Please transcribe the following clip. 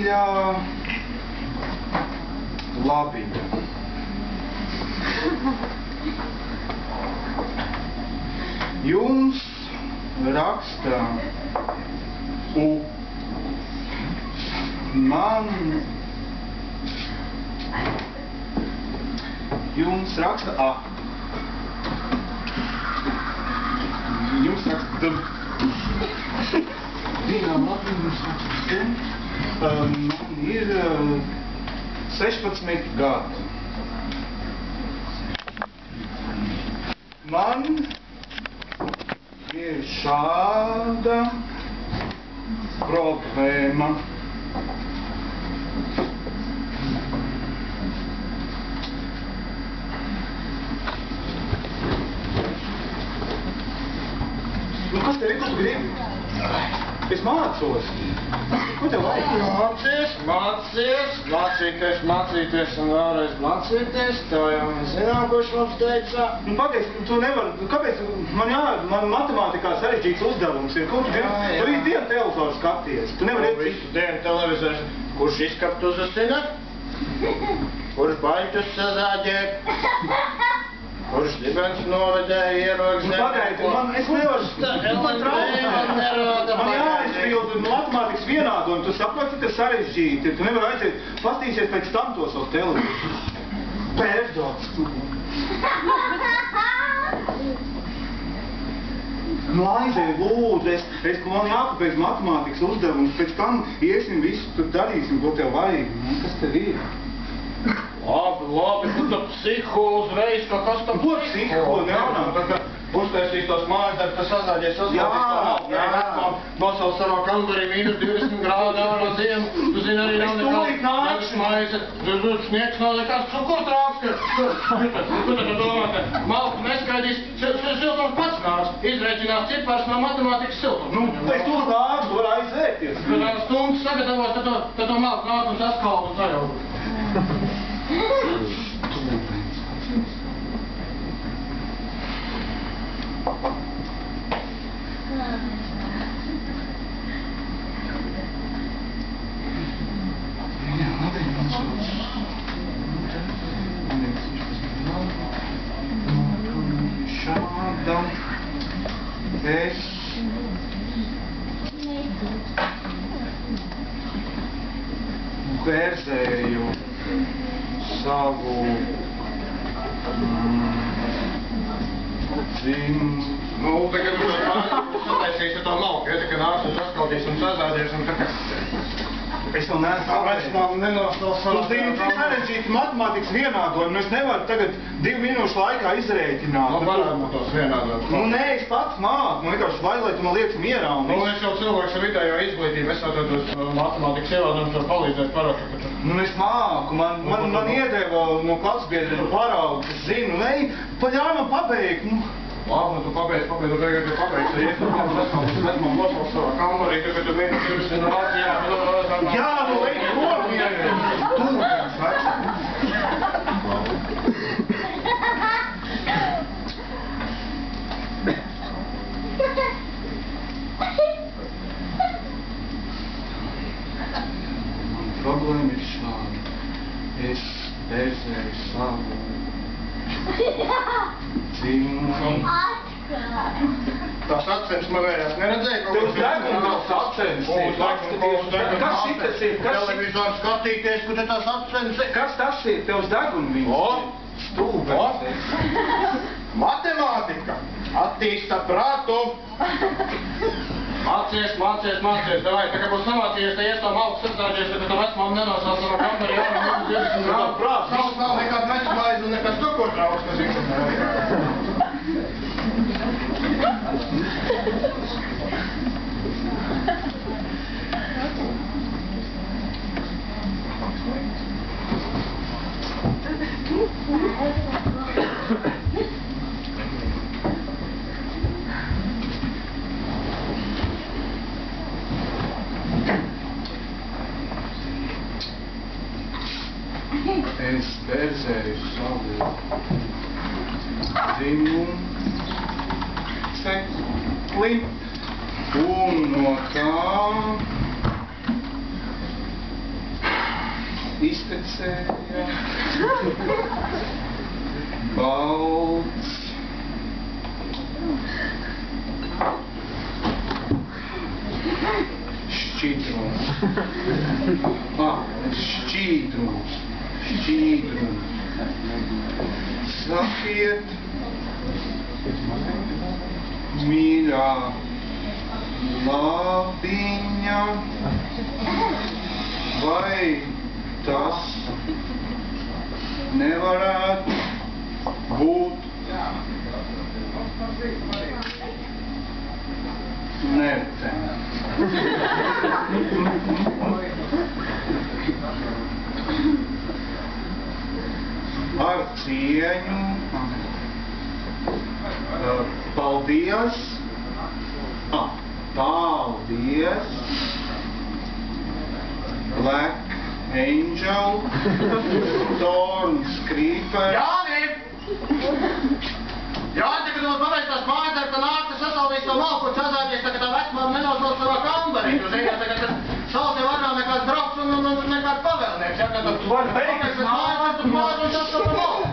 mīļā Labiņa. Jums raksta U. Man jums raksta A. Jums raksta D. Vienām Latvijām jums raksta D. Man ir 16 gadi. Man ir šāda problēma. Nu, kas tev ir, ko tu gribi? Es mācos. Ko tev vajag? Mācīties un vēlreiz mācīties. Tā jau mēs zinām, kurš mums teica. Nu, pagaid, tu nevari, kāpēc man matemātikā sarežģīts uzdevums ir? Ko tu gribi? Tu visu dienu televizoru skaties. Tu nevari iet Visu dienu televizors. Kurš izskaptus uzsina? Kurš baļķus sazāģē? Kurš dibens novedēja ierogs? Nu, pagaid, es nevaru, man traucēt. Man jāizpilda matemātikas vienādu, un tu saproti, cik tas sarežģīti. Tu nevari aiziet, pastīsies pēc tam to savu televizoru. Pērdots. Nu, aizēj, lūdzu, man jāpapēc matemātikas uzdevums, pēc tam iesim visu, tur darīsim, ko tev vajag. Kas tev ir? Labi, tu tā psiho uzreiz, ka kas tam Ko psiho? Neunāk, uztaisīs tos mājas darbs, tas sazāģies, nosauc savā kambarī mīnus 20 grādu ārā ziemu. Tu zini, arī nav nekāds mājas, sniegs nav nekāds, ko trāps, ka tu tad domā, ka malku neskaidīs, siltums pats nāks, izrēķinās cipars no matemātikas siltums. Nu, es tur nāks, var aizvērties. Kad tās stundas sagatavos, tad to malku nāk un saskalp un sajaukt. Šāda es bērzēju savu Nu, tagad tu sataisīsi to malku, ja tikai nāks un saskaldīs un sazādies un tā kā... Es vēl neesmu Kāpēc man nenostāv savā... Tu zini, cik sarežģīti matemātikas vienādojumi, es nevaru tagad 2 minūšu laikā izrēķināt. Nu, varētu tos vienādot. Nu, nē, es pats māku, man vienkārši vajag, lai tu man liec mierā un Nu, es jau cilvēks ar vidējo izglītību, es jau tos matemātikas ievādojums var palīdzēt parākt. Nu, es māku, man iedeva no klasbiedriem paraugu, es zinu, nē, paļāj man pabeigt, nu. Labi, nu tu pabeidz, tu tagad jau pabeidz, ja iet, man nosauc savā kambarī, tagad tu vienu 20 grādu, Jā, nu, ej, prom, vienreiz, tūkums, vecā. Problēma ir šāda. Es bērzēju savu dzimumu. Tās akcents manējās neredzēja kaut Tev uz degunu tās akcents ir. Kas šitas ir? Televizoru skatīties, kur te tās akcents ir. Kas tas ir? Tev uz degunu viņas ir. Stūbens. Matemātika attīsta prātu. Mācies, davai, tā kā būs samācījies, te ies to malku sastāģies, ka tam vecmām nenosauc savā kambarī, jā, nu, 20 Nav prāts. Nav nekāds mečmaiz un nekas tur, ko trauks, kas ir. Es bērzēju savu dzimumu cekli un no tā iztecēja. Balts. Šķidrums. Šķīdrums. Šķīdrums. Sakiet, mīļā labiņa, vai tas nevarētu būt nercens? Ar cieņu, paldies, paldies, Black Angel, Thorns Creeper. Jāni! Jāni, kad mums pabeidz tās mājas, ka nāk, ka sasaldīs to malku un sazāties, tā kā tā vecmāma nenosauc savā kambarī. Tu zini, tā kā tas sals jau var nav nekāds draugs un nekāds pavēlnieks. Ja, kad tu pabeidz tās mājas, tu mājas un tas to malku.